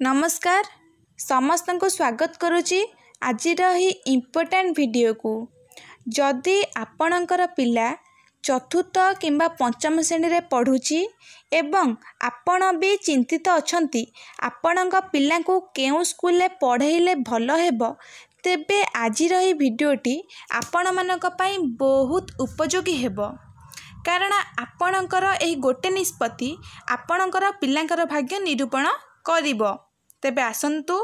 नमस्कार समस्त को स्वागत करुच्ची आज ही इम्पोर्टाट वीडियो को जदि आपणकर पिला चतुर्थ किंबा पंचम श्रेणी रे पढ़ुची एवं आपण भी चिंतित अछंती आपणक पिला को केउ स्कूल ले पढ़ेइले भलो हेबो तेबे आज ही वीडियोटी आपण मानक पई बहुत उपयोगी हेबो कारण आपणकर एही गोटे निष्पत्ति आपणकर पिलांकर भाग्य निरूपण करिबो। तेबे आसंतु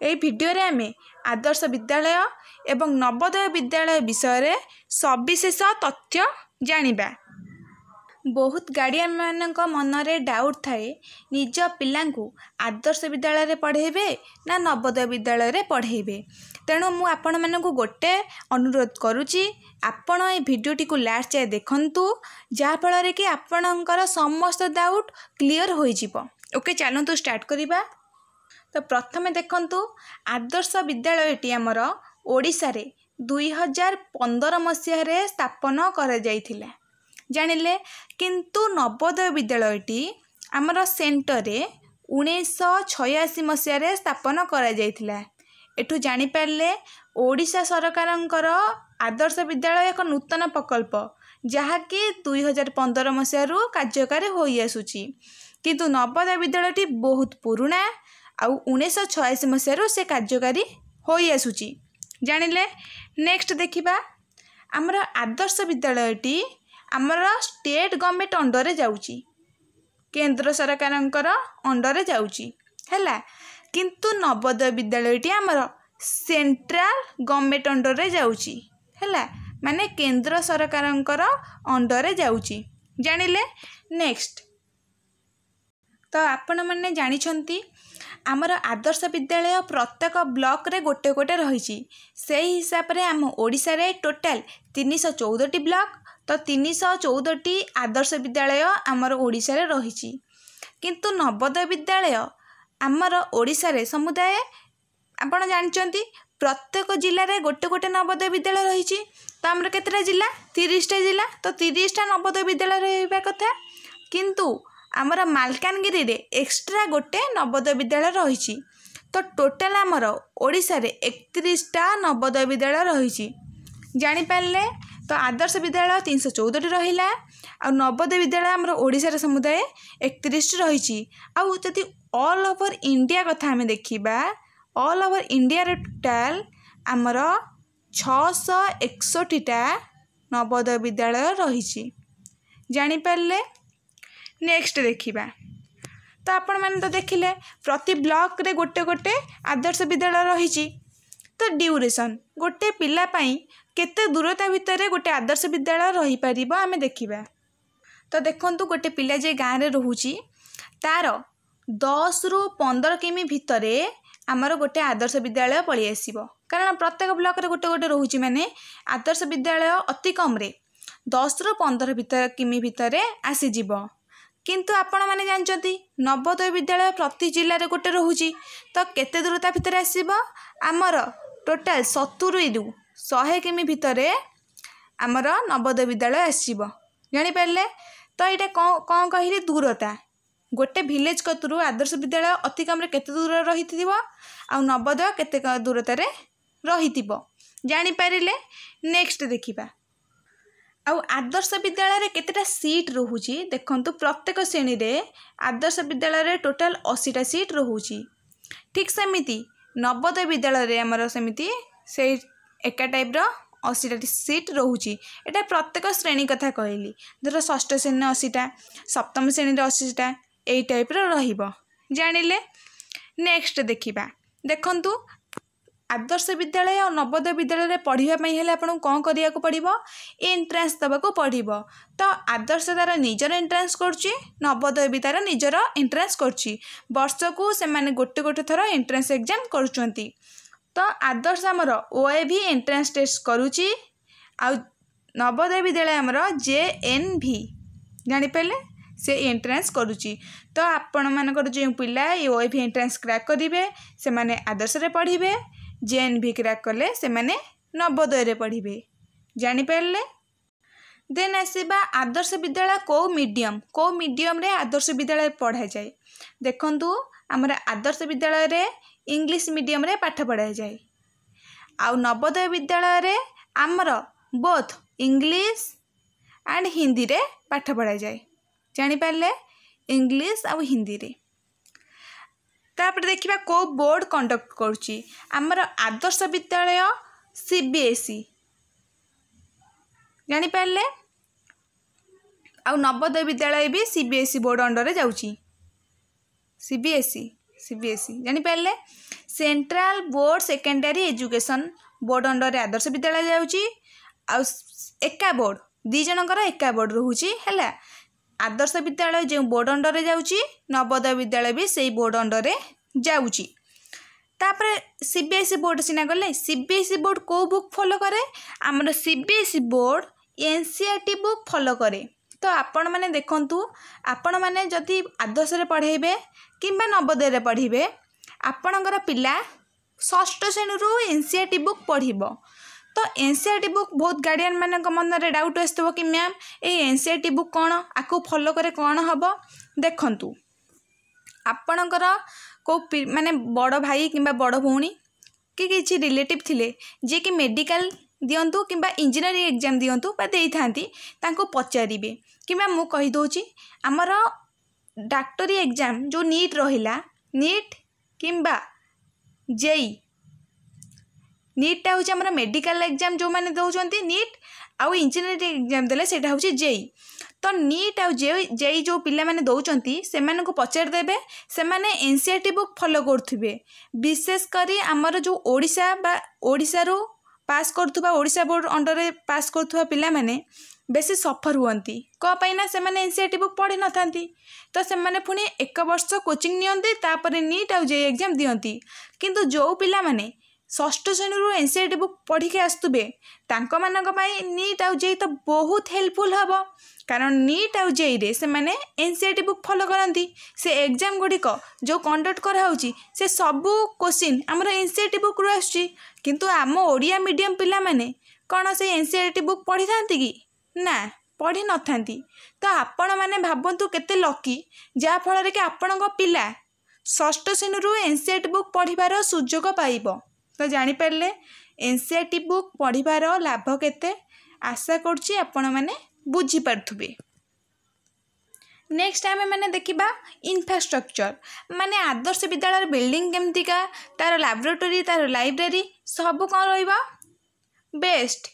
ए वीडियो रे आमे आदर्श विद्यालय एवं नवोदय विद्यालय विषय रे सविशेष तथ्य जानिबा। बहुत गार्डियन मानक मनरे डाउट थाए निज पिलांकु आदर्श विद्यालय रे पढ़ेबे ना नवोदय विद्यालय रे पढ़ेबे। तेणु मु आपण मानकु गोटे अनुरोध करुची आपण ए वीडियोटी को लास्ट जाए देखंतु जहा फल रे कि आपणकर समस्त डाउट क्लियर होई जिवो। ओके चलंतु स्टार्ट करिबा। तो प्रथमे देखंतु आदर्श विद्यालयटी आमर ओडिशा रे 2015 मसीह रे स्थापन करा जायथिला जानिले किंतु नवोदय विद्यालयटी आमर सेंटर रे 1986 मसीह रे स्थापन करा जायथिला। एठू जानि पारले ओडिशा सरकारंकर आदर्श विद्यालय एक नूतन प्रकल्प जहाँकि 2015 मसीह रु कार्यकारी होई आसुची किंतु नवोदय विद्यालयटी बहुत पुराना आउ 1986 मसीह रु से कार्यकारी होई आसुची जानिले। नेक्स्ट देखिबा आमर आदर्श विद्यालयटी आमर स्टेट गवर्नमेंट अंडर रे जाउची केंद्र सरकारंकर अंडर रे जाउची हैला किंतु नवोदय विद्यालयटी आमर सेंट्रल गवर्नमेंट अंडर रे जाउची हैला माने केंद्र सरकारंकर अंडर रे जाउची जानिले। नेक्स्ट तो आपण माने जानि छंती आमर आदर्श विद्यालय प्रत्येक ब्लॉक रे गोटे गोटे रही से हिसाब रे आम ओडिशा रे टोटाल 314 ब्लॉक तो 314 आदर्श विद्यालय आमर ओडिशा रे रही किंतु नवोदय विद्यालय आमर ओडिशा रे समुदाय आपण जानचंती प्रत्येक जिल्ला रे गोटे गोटे नवोदय विद्यालय रही तो आमर केतरा जिल्ला 30टा जिल्ला तो 30टा नवोदय विद्यालय रहबा कथा किंतु आमर मालकानगिरी रे एक्स्ट्रा गोटे नवोदय विद्यालय रही तो टोटाल आमर ओडिशा रे 31टा नवोदय विद्यालय रही जानि पारले। तो आदर्श विद्यालय 314 रहिला आ नवोदय विद्यालय आमर ओडिशा रे समुदाय 31 रही आउ जदि ऑल ओवर इंडिया कथा हमें देखिबा ऑल ओवर इंडिया रे टोटाल आमर 661टा नवोदय विद्यालय रही जानि पारले। नेक्स्ट देखिबा तो आपण माने तो देखिले प्रति ब्लॉक रे गोटे गोटे आदर्श विद्यालय रही तो ड्यूरेशन गोटे पिला पाई केते दूरता भितर गोटे आदर्श विद्यालय रही परिबो आमे देखिबा। तो देखंतु गोटे पिला जे गाँव रे रहुची तार 10 रु 15 किमी भितरे आमर गोटे आदर्श विद्यालय पळी आसीबो कारण प्रत्येक ब्लॉक रे गोटे गोटे रहुची माने आदर्श विद्यालय अति कम रे 10 रु 15 किमी भितरे आसी जिवो किंतु आपण माने जानचंती नवोदय विद्यालय प्रति जिल्ला रे गोटे रहुची तो केते दूरता भितर आसीबो आमर टोटाल 70 रु 100 किमी भितरे आमर नवोदय विद्यालय आसीबो जानि पारले। तो एटा कोन कहिली दूरता गोटे विलेज कतुरु आदर्श विद्यालय अति कम रे केते दूर रहिथिबो आ नवोदय केते दूरता रे रहिथिबो जानि पारिले। नेक्स्ट देखिबा आउ आदर्श विद्यालय रे केतेटा सीट रहुची देखंतु प्रत्येक श्रेणी रे आदर्श विद्यालय रे टोटाल 80टा सीट रहुची ठीक सेमिति नवोदय विद्यालय रे हमर सेमिति से एका टाइप रो 80टा सीट रहुची एटा प्रत्येक श्रेणी कथा कहली धर षष्ठ श्रेणी 80टा सप्तम श्रेणी रे 80टा एई टाइप रो रहिबो जानिले। नेक्स्ट देखिबा देखंतु आदर्श विद्यालय और नवोदय विद्यालय रे पढ़िबा पई हेले आपन कोन करिया को पड़िबो एंट्रेंस दबा को पड़िबो। तो आदर्श तार निजर एंट्रेंस करची नवोदय भी तार निजर एंट्रेंस करची वर्ष को से माने गोटे गोटे थर एंट्रेंस एग्जाम करूचंती। तो आदर्श हमर ओए भी एंट्रेंस टेस्ट करूची आ नवोदय विद्यालय हमर JNV जानि पेले से एंट्रेंस करूची। तो आपण मानकर जे पिला ओए भी एंट्रेंस क्रैक करिवे से माने आदर्श रे पढ़िबे JNV क्रैक कले से माने नवोदय रे पढ़िबे जानि पारले। देन आसवा आदर्श विद्यालय कौ मीडियम रे आदर्श विद्यालय पढ़ा जाए। देखंतु आमर आदर्श विद्यालय रे इंग्लिश मीडियम रे पाठ पढ़ा जाए। आउ नवोदय विद्यालय रे आमर बोथ इंग्लिश एंड हिंदी रे पाठ पढ़ा जाए। जानी पारले इंग्लिश आउ हिंदी रे। तापर देखिबा को बोर्ड कंडक्ट करूची। आमर आदर्श विद्यालय सीबीएसई जानी पारले। आउ नवोदय विद्यालय भी सीबीएसई बोर्ड अंडर जाउची। सीबीएसई जानी पारले। Central board secondary education board under Adarsh Vidyalaya जाउची। आउ एका बोर्ड दी जनकर एका बोर्ड रहूची हैला। आदर्श विद्यालय जो बोर्ड अंडर जाउची नवोदय विद्यालय भी सेई बोर्ड अंडर जाउची। तापर सीबीएसई बोर्ड सिना गले। सीबीएसई बोर्ड को बुक फॉलो करे? आमर CBSE board NCERT book follow करे। तो आपण माने देखंतु आपण माने जदि आदर्श रे पढ़ेबे किंबा नवोदय रे पढ़िबे आपणकर पिला षष्ठ श्रेणी रु एनसीईआरटी बुक पढ़िबो। तो एनसीईआरटी बुक बहुत गार्डियन मान मन में डाउट आसो कि मैम ये एनसीईआरटी बुक कौन आपको फॉलो करे कौन हम देखु आपणकर को माने बड़ भाई कि बड़ भौणी कि किसी रिलेटिव थिले जे कि मेडिकल दिंतु कि इंजीनियरिंग एग्जाम दिंतु दे था पचारे कि मैम मु कहीदे आमर डाक्टरी एग्जाम जो नीट रहा नीट किंबा जेई नीटा हूँ आम मेडिकल एग्जाम जो मैंने दौरान नीट आउ इंजीनियरिंग एग्जाम देले सेटा हूँ जेई। तो नीट आउ जेई जो पिला माने दौरान से पचार देबे से माने एनसीईआरटी बुक फॉलो करुवे। विशेष करी आमर जो ओडिशा बा ओडिशा रो पास करुवा ओडिशा बोर्ड अंडर पास करुवा पिला माने बेसी सफर हुअंती कपाइना से माने एनसीईआरटी बुक पढ़ी न थांती। तो से माने पुणी एक वर्ष कोचिंग नियंती तापर नीट आउ जेई एग्जाम दियंती। किंतु जो पिला माने षष्ठ श्रेणी रु एनसीईआरटी बुक पढ़ी के आसुबे तांको मानक पई नीट आउ जेई तो बहुत हेल्पफुल हबो। कारण नीट आउ जेई रे से माने एनसीईआरटी बुक फॉलो करंती। से एग्जाम गुड़िक जो कंडक्ट करा होची से सबू क्वेश्चन हमर एनसीईआरटी बुक रु आछी। किंतु आम ओडिया मीडियम पिला माने कोन से एनसीईआरटी बुक पढ़ी थांती कि ना पढ़ी न थांती। तो आपण माने भाबंतु केते लकी जा फल रे कि आपणक पिला षष्ठ श्रेणी रु एनसीईआरटी बुक पढ़िबार सुजोग पाइबो। तो जानी पारले एनसीईआरटी बुक पढ़िबार लाभ केते आशा करुच्ची आपण माने बुझी पार्थुबे। नेक्स्ट आमे माने देखिबा इंफ्रास्ट्रक्चर माने आदर्श विद्यालय बिल्डिंग केमतिका तार लैबोरेटरी तार लाइब्रेरी सब कौन रहिबा बेस्ट।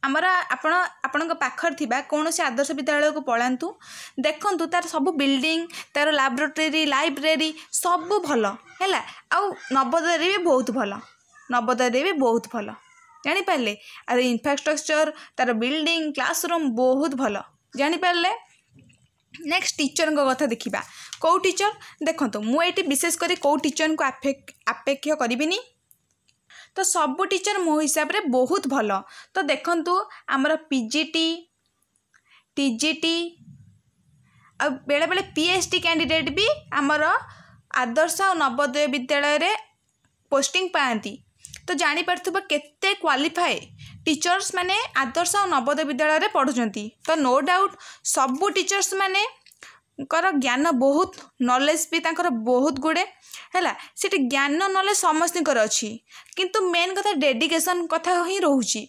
आमर आपण पाखर थिबा कौन से आदर्श विद्यालय को पलांतु देखंतु तार सब बिल्डिंग तार लैबोरेटरी लाइब्रेरी सब भल हैला। आउ नवोदय भी बहुत भल नवोदय भी बहुत भल जानी पारले। आर इंफ्रास्ट्रक्चर तार बिल्डिंग क्लासरूम बहुत भल जानी पारले। नेक्स्ट टीचर कथा देखिबा कौ टीचर देखंतु मु एटी विशेष करी कौ टीचर को अपेक्षा करिबिनी। तो सब टीचर मो हिसाब रे बहुत भल। तो देखंतु आमर पीजीटी टीजीटी आ बेले बेले पीएचडी कैंडिडेट भी आमर आदर्श और नवोदय विद्यालय रे पोस्टिंग पाती। तो जानी पार्थुबा केते क्वालिफाई टीचर्स माने आदर्श और नवोदय विद्यालय रे पढ़ुचंती। तो नो डाउट सबू टीचर्स माने कर ज्ञान बहुत नॉलेज भी तांकर बहुत गुड़े हैला। सेठी ज्ञान नॉलेज समस्तर अच्छी किंतु मेन कथा डेडिकेशन कथा ही रोची।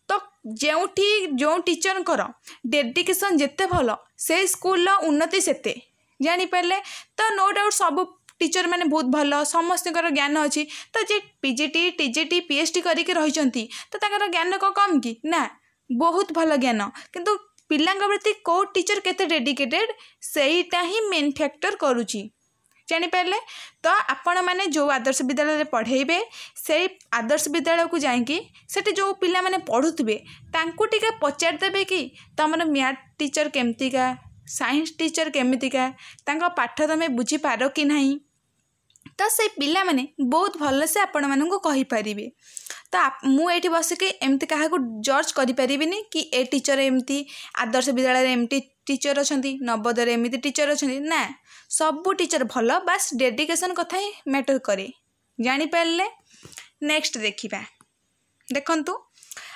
तो जो टीचर कर डेडिकेशन जेते भल से स्कूल उन्नति सेते जानी पारले। तो नो डाउट सब टीचर माने बहुत भल समस्तर ज्ञान अच्छी। तो जे पीजीटी टीजीटी पीएचडी करके रही तो ताकर ज्ञान को कम कि ना बहुत भल ज्ञान। किंतु पिलांग प्रति को टीचर केते डेडिकेटेड सेहीटा ही मेन फैक्टर करूची जानी पारले। तो आपण माने जो आदर्श विद्यालय रे पढ़ेबे से आदर्श विद्यालय को जाइकी सेठी जो पिला माने पढ़ुथिबे तांकु टिके पचार देबे कि तमर मैथ टीचर केमतिका साइंस टीचर केमतिका तांका पाठ तमे बुझी पारो कि नहीं। तो से पिला माने बहुत भल से आपण माननको कहि परिबे। तो मु एठी बसिके एमती क्या जज करि परिबिनी कि ए टीचर एमती आदर्श विद्यालय एमती टीचर अछंती नवोदय एमती टीचर अछंती ना सबू टीचर भल बास डेडिकेशन कथा ही मैटर करे जानी पारले। नेक्स्ट देखिबा देखंतु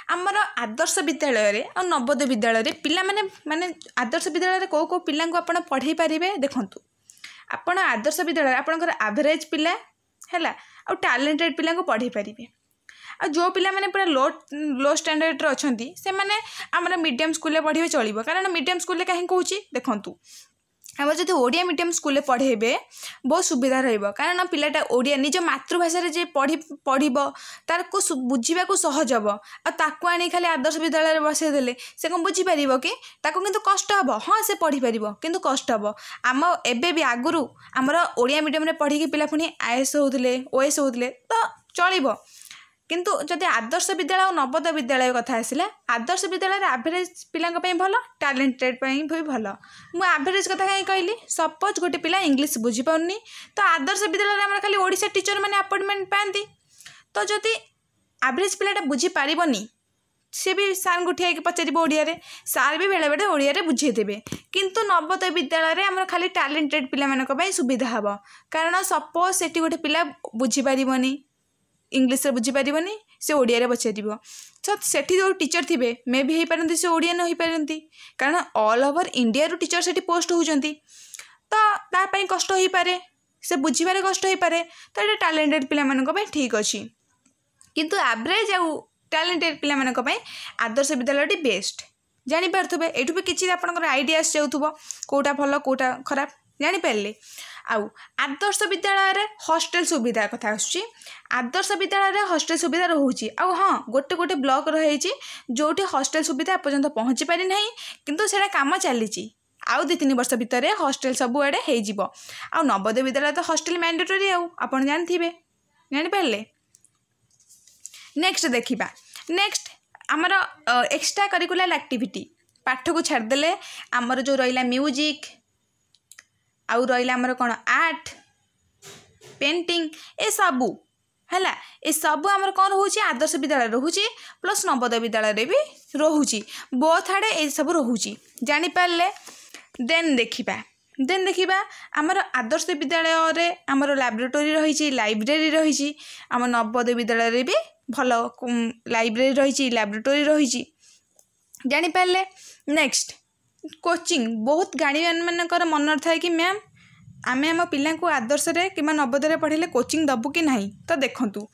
आमर आदर्श विद्यालय और नवोदय विद्यालय पिला माने आदर्श विद्यालय कौ कौ पिला आपण पढ़े पारे देखु आपण आदर्श विद्यालय आपणकर एवरेज पिला है आ टैलेंटेड पिला पढ़े पारे आ जो पिला माने पूरा लो स्टैंडर्ड अच्छा से माने आमर मीडियम स्कूल पढ़े चलो कारण मीडियम स्कूल कहीं कौच देखूँ आम जब ओडिया मीडियम स्कूल पढ़ेबे बहुत सुविधा रहिबो कारण पिलाटा ओडिया निज मातृभाषा रे जे पढ़िबो तार को बुझीबा को सहज हबो आ ताकू आनी खाली आदर्श विद्यालय रे बसै देले से कोन बुझी परिबो कि ताकू किंतु कष्ट हबो हाँ से पढ़ी परिबो किंतु कष्ट हबो आम एबे भी आगुरु हमर ओडिया मीडियम रे पढ़ी के पिला पुनी आईएएस होउतले ओएस होउतले तो चलिबो किंतु जदि आदर्श विद्यालय और नवोदय विद्यालय कथा आसला आदर्श विद्यालय एवरेज पिला भल टैलेंटेड भी भल मुझे एवरेज कथा कहीं कहली सपोज गोटे पिला इंग्लिश बुझीपारनी तो आदर्श विद्यालय आम खाली ओडिशा टीचर मैंने अपॉइंटमेंट पाती तो जदि एवरेज पिलाटा बुझीपारनी सी भी सार को ठिया पचार ओडिया सार भी बेले बेले ओडिया बुझेदेवे किंतु नवोदय विद्यालय आम खाली टैलेंटेड पिला सुविधा हम कारण सपोज से गोटे पिला बुझीपारनी इंग्लिश रे बुझीपारनी से ओडिया रे पचार तो सेठी जो टीचर थे मे भी हो पारती से ओडिया न हो पारती कारण ऑल ओवर इंडिया रू टीचर सेठी पोस्ट होती तो तापाई कष्ट हो पारे से बुझीबारे कष्ट हो पारे तो ये टैलेंटेड पिला ठीक अच्छी किंतु एवरेज आउ टैलेंटेड पिला आदर्श विद्यालय बेस्ट जानीपारे ये भी किसी आपंकर आइडिया आस जाऊथबो कोटा भल कोटा खराब जानीपारे आउ आदर्श विद्यालय हॉस्टेल सुविधा कथा आसुची आदर्श विद्यालय हॉस्टेल सुविधा रोचे आउ हाँ गोटे गोटे ब्लॉक रही जोटी हॉस्टेल सुविधा पर्यंत पहुँची पारि नहीं किंतु सेटा काम चली आउ 2-3 वर्ष भितर हॉस्टेल सबुआड़े हो आ नवोदय विद्यालय तो हॉस्टेल मैंडेटरी आप जानते जानीपारे नेक्स्ट देखा नेक्स्ट आमर एक्स्ट्रा करिकुलर एक्टिविटी पाठ को छाड़देले आमर जो रहा म्यूजिक आउ रहा आमर कौन आर्ट पेंटिंग ए सबू है ये सबू आमर कौन रोचे आदर्श विद्यालय रोचे प्लस नवोदय विद्यालय भी रोचे बोथ आड़े ये सब रोचे जानीपारे देन देखा आमर आदर्श विद्यालय आमर लैबोरेटरी रही लाइब्रेरी रही आम नवोदय विद्यालय भी भल लाइब्रेरी रही लैबोरेटरी रही जानीपारे नेक्स्ट कोचिंग बहुत गार्डियन मानकर मन थाए कि मैम आमे आम पिला को आदर्श कि नवोदय पढ़े कोचिंग दबु कि नहीं तो देखु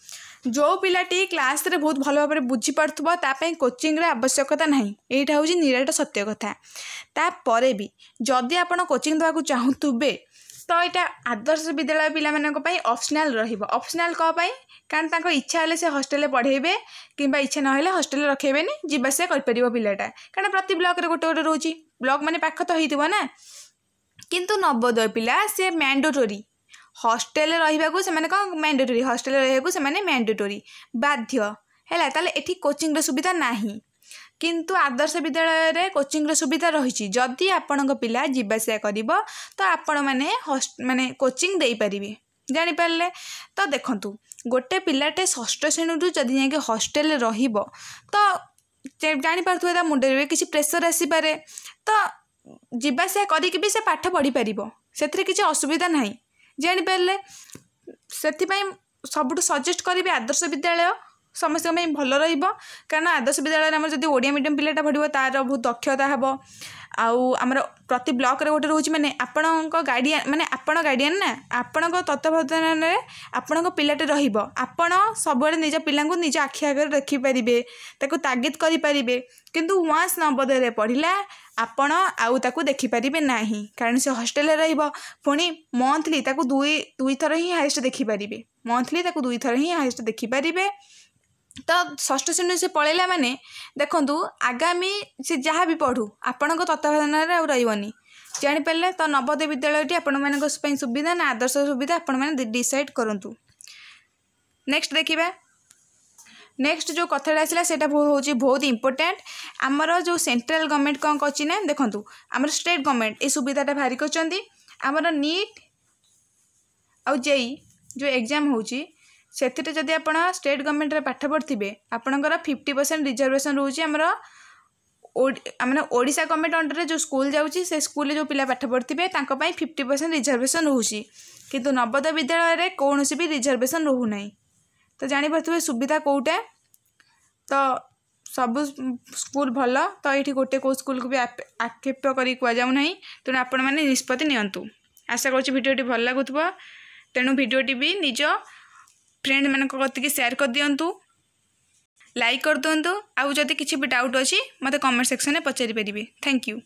जो पिलाटी क्लास रे बहुत भल भाव बुझी पार्थुबो तापई कोचिंग रे आवश्यकता नहीं एटा हूँ निराट सत्य कथा तापर भी जदि आपण कोचिंग देवाक चाहूबे तो यहाँ आदर्श विद्यालय पिला ऑप्शनल रहिबो ऑप्शनल कौ पाई कारण तांको इच्छा हेले से हॉस्टेल पढ़ेबे किंबा इच्छा न हेले हॉस्टेल रखेबेनी जीवासिया कर परिबो पिलाटा कारण प्रति ब्लॉक रे गोटे गोटे रोची ब्लॉक माने पाख तो होइतिबो ना किंतु नवोदय पिला से मैंडेटरी हॉस्टेल रहिबाकू से माने कौन मैंडेटरी हॉस्टेल रहिबाकू से माने मैंडेटरी बाध्य हैला ताले एठी कोचिंग रे सुविधा नाही किंतु आदर्श विद्यालय रे कोचिंग रे सुविधा रही जदि आपणक पिला जीवासिया करिबो तो आपण माने कोचिंग देई परिबे जानीपारे तो देखंतु गोटे पिलाटे षष्ठ श्रेणी जदि जाके हॉस्टेल रहिबो तो जानीपारे मुंडे में किसी प्रेसर आसीपे तो जीवासिया करिक भी से पाठ पढ़ी पारिबो सेथिरे किसी असुविधा नहीं जानीपारे से सबुठ सजेस्ट करी आदर्श विद्यालय समस्त भल कारण आदर्श विद्यालय आम जब ओडिया मीडियम पिलाटा पढ़ो तार बहुत दक्षता हे आमर प्रति ब्लॉक रे गोटे रोचे माने आपण गार्डियन माने आपण गार्डियन ना आपण तत्वावधान आपण पिलाटे रहिबो आपण सबुआडे निज पिला निज आखि आगे देखिपारे ताकू तागिद करें किंतु वन्स नवोदय पढ़ला आपण आउ ताकू देखिपारे नहीं कारण से हॉस्टेल रहिबो पुणी मंथली ताकू दुई थर ही हाईएस्ट देखिपारे मंथली ताकू 2 थर ही हाईएस्ट देखिपारे तो षष्ठ श्रेणी से पलैला माने देखंतु आगामी से जहाँ भी पढ़ू आपण तत्वावधान रही जानीपारे तो नवोदय विद्यालय आपण मान सुविधा ना आदर्श सुविधा आपण मैंने डिसाइड करूँ नेक्स्ट देखा नेक्स्ट जो कथा आसला से हूँ बहुत इंपोर्टेंट आमर जो सेंट्रल गवर्नमेंट कौन करछि ना देखंतु आमर स्टेट गवर्नमेंट ये सुविधाटा भारी कर आमर नीट आउ जेई जो एग्जाम होची से जदि आप स्टेट गवर्नमेंट पाठ पढ़े आपणकर 50% रिजर्वेशन रोचे आमर ओडिशा गवर्नमेंट अंडर जो स्कूल जाऊँगी से स्कूल जो पिला पाठ पढ़े 50% रिजर्वेशन रोचे किंतु नवोदय विद्यालय कौन भी रिजर्वेशन रोना तो जानीपारे सुविधा कौटा तो सब स्कूल भल तो ये गोटे को स्कूल को भी आक्षेप करी कहुना तेणु आपण मैंने निष्पत्ति नियंतु। आशा करुँच भिडियोटी भल लगुव तेणु भिडियोटी भी निज फ्रेंड मान कतिक शेयर कर दिंतु लाइक कर दिंतु। आउ जदि किसी भी डाउट अच्छी मत कमेंट सेक्शन में पचारि पारे। Thank you.